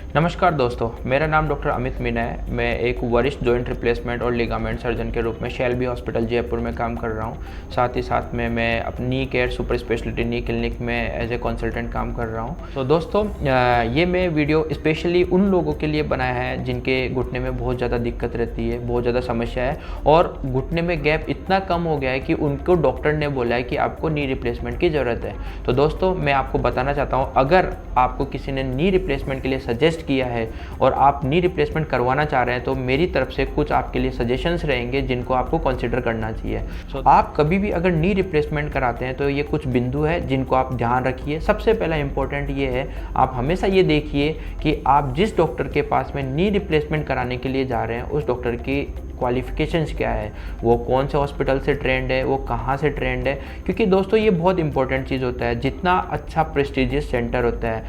नमस्कार दोस्तों, मेरा नाम डॉक्टर अमित मीना है। मैं एक वरिष्ठ जॉइंट रिप्लेसमेंट और लिगामेंट सर्जन के रूप में शेल्बी हॉस्पिटल जयपुर में काम कर रहा हूं। साथ ही साथ में मैं अपनी नी केयर सुपर स्पेशलिटी नी क्लिनिक में एज ए कंसल्टेंट काम कर रहा हूं। तो दोस्तों, ये मैं वीडियो स्पेशली उन लोगों के लिए बनाया है जिनके घुटने में बहुत ज़्यादा दिक्कत रहती है, बहुत ज़्यादा समस्या है और घुटने में गैप इतना कम हो गया है कि उनको डॉक्टर ने बोला है कि आपको नी रिप्लेसमेंट की ज़रूरत है। तो दोस्तों, मैं आपको बताना चाहता हूँ, अगर आपको किसी ने नी रिप्लेसमेंट के लिए सजेस्ट किया है और आप नी रिप्लेसमेंट करवाना चाह रहे हैं तो मेरी तरफ से कुछ आपके लिए सजेशंस रहेंगे जिनको आपको कंसीडर करना चाहिए। आप कभी भी अगर नी रिप्लेसमेंट कराते हैं तो ये कुछ बिंदु है जिनको आप ध्यान रखिए। सबसे पहला इंपॉर्टेंट ये है, आप हमेशा ये देखिए कि आप जिस डॉक्टर के पास में नी रिप्लेसमेंट कराने के लिए जा रहे हैं उस डॉक्टर की क्वालिफिकेशंस क्या है, वो कौन से हॉस्पिटल से ट्रेंड है, वो कहाँ से ट्रेंड है। क्योंकि दोस्तों, ये बहुत इंपॉर्टेंट चीज़ होता है। जितना अच्छा प्रेस्टिजियस सेंटर होता है,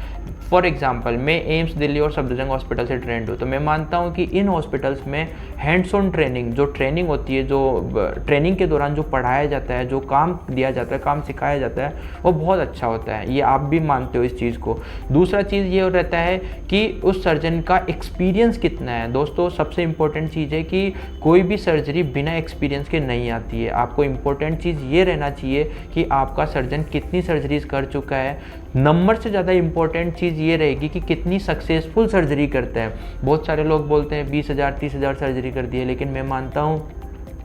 फॉर एग्जांपल मैं एम्स दिल्ली और सफदरजंग हॉस्पिटल से ट्रेंड हूँ, तो मैं मानता हूँ कि इन हॉस्पिटल्स में हैंड्स ऑन ट्रेनिंग, जो ट्रेनिंग होती है, जो ट्रेनिंग के दौरान जो पढ़ाया जाता है, जो काम दिया जाता है, काम सिखाया जाता है, वो बहुत अच्छा होता है। ये आप भी मानते हो इस चीज़ को। दूसरा चीज़ ये रहता है कि उस सर्जन का एक्सपीरियंस कितना है। दोस्तों, सबसे इंपॉर्टेंट चीज़ है कि कोई भी सर्जरी बिना एक्सपीरियंस के नहीं आती है। आपको इंपॉर्टेंट चीज़ ये रहना चाहिए कि आपका सर्जन कितनी सर्जरीज कर चुका है। नंबर से ज़्यादा इंपॉर्टेंट चीज़ ये रहेगी कि कितनी सक्सेसफुल सर्जरी करते हैं। बहुत सारे लोग बोलते हैं 20,000 30,000 सर्जरी कर दी है, लेकिन मैं मानता हूँ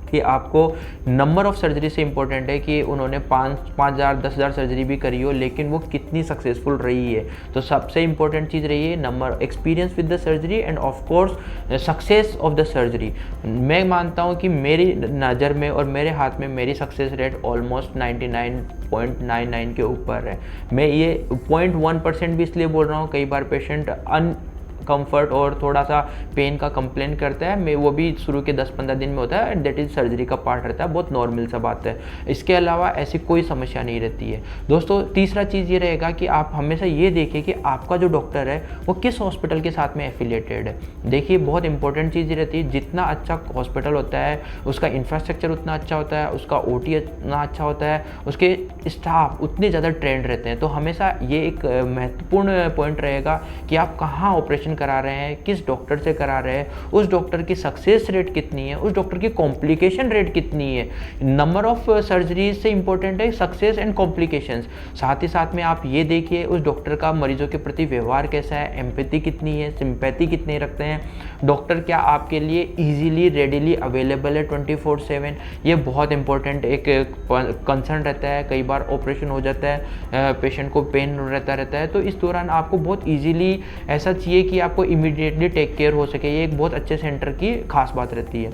कि आपको नंबर ऑफ़ सर्जरी से इम्पोर्टेंट है कि उन्होंने 5,000 10,000 सर्जरी भी करी हो, लेकिन वो कितनी सक्सेसफुल रही है। तो सबसे इम्पोर्टेंट चीज़ रही है number, experience with the surgery end of course success of the surgery. मैं मानता हूँ कि मेरी नज़र में और मेरे हाथ में मेरी सक्सेस रेट ऑलमोस्ट 99.99 के ऊपर है। मैं ये 0.1% भी इसलिए बोल रहा हूँ, कई बार पेशेंट कंफर्ट और थोड़ा सा पेन का कंप्लेन करता है, मैं वो भी शुरू के 10-15 दिन में होता है एंड दैट इज़ सर्जरी का पार्ट रहता है, बहुत नॉर्मल सा बात है। इसके अलावा ऐसी कोई समस्या नहीं रहती है। दोस्तों, तीसरा चीज़ ये रहेगा कि आप हमेशा ये देखिए कि आपका जो डॉक्टर है वो किस हॉस्पिटल के साथ में एफिलिएटेड है। देखिए, बहुत इंपॉर्टेंट चीज़ ये रहती है, जितना अच्छा हॉस्पिटल होता है उसका इंफ्रास्ट्रक्चर उतना अच्छा होता है, उसका OT उतना अच्छा होता है, उसके स्टाफ उतने ज़्यादा ट्रेंड रहते हैं। तो हमेशा ये एक महत्वपूर्ण पॉइंट रहेगा कि आप कहाँ ऑपरेशन करा रहे हैं, किस डॉक्टर से करा रहे हैं, उस डॉक्टर की सक्सेस रेट कितनी है, उस डॉक्टर की कॉम्प्लिकेशन रेट कितनी है। नंबर ऑफ सर्जरीज से इंपॉर्टेंट है सक्सेस एंड कॉम्प्लिकेशंस। साथ ही साथ में आप ये देखिए उस डॉक्टर का मरीजों के प्रति व्यवहार कैसा है, एम्पैथी कितनी है, सिंपैथी कितनी रखते हैं डॉक्टर, क्या आपके लिए ईजिली रेडिली अवेलेबल है 24/7। ये बहुत इंपॉर्टेंट एक कंसर्न रहता है। कई बार ऑपरेशन हो जाता है, पेशेंट को पेन रहता है, तो इस दौरान आपको बहुत ईजिली ऐसा चाहिए कि आपको इमीडिएटली टेक केयर हो सके। ये एक बहुत अच्छे सेंटर की खास बात रहती है।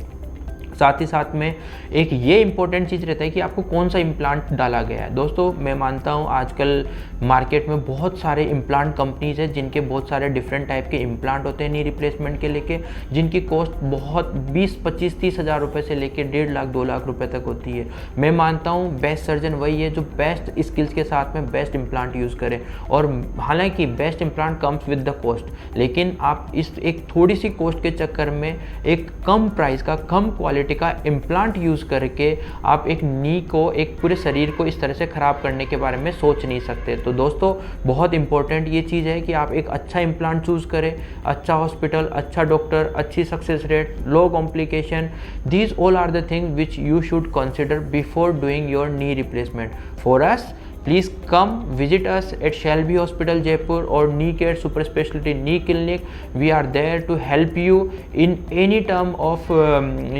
साथ ही साथ में एक ये इंपॉर्टेंट चीज़ रहता है कि आपको कौन सा इम्प्लांट डाला गया है। दोस्तों, मैं मानता हूँ आजकल मार्केट में बहुत सारे इम्प्लांट कंपनीज हैं जिनके बहुत सारे डिफरेंट टाइप के इम्प्लांट होते हैं नी रिप्लेसमेंट के लेके, जिनकी कॉस्ट बहुत 20, 25, 30 हज़ार रुपये से लेके 1.5 लाख 2 लाख रुपए तक होती है। मैं मानता हूँ बेस्ट सर्जन वही है जो बेस्ट स्किल्स के साथ में बेस्ट इम्प्लांट यूज़ करे। और हालांकि best implant comes with the cost, लेकिन आप इस एक थोड़ी सी कॉस्ट के चक्कर में एक कम प्राइस का, कम क्वालिटी का इम्प्लांट यूज़ करके आप एक नी को, एक पूरे शरीर को इस तरह से ख़राब करने के बारे में सोच नहीं सकते। तो दोस्तों, बहुत इंपॉर्टेंट ये चीज़ है कि आप एक अच्छा इम्प्लांट चूज़ करें, अच्छा हॉस्पिटल, अच्छा डॉक्टर, अच्छी success rate, low complication. These all are the things which you should consider before doing your knee replacement. For us, please come visit us at Shelby Hospital Jaipur or Knee Care Super Specialty Knee Clinic. We are there to help you in any term of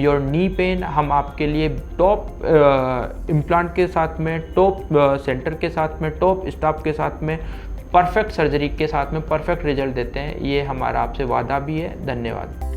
your knee pain. हम आपके लिए top implant के साथ में, top centre के साथ में, top staff के साथ में, परफेक्ट सर्जरी के साथ में परफेक्ट रिजल्ट देते हैं। ये हमारा आपसे वादा भी है। धन्यवाद।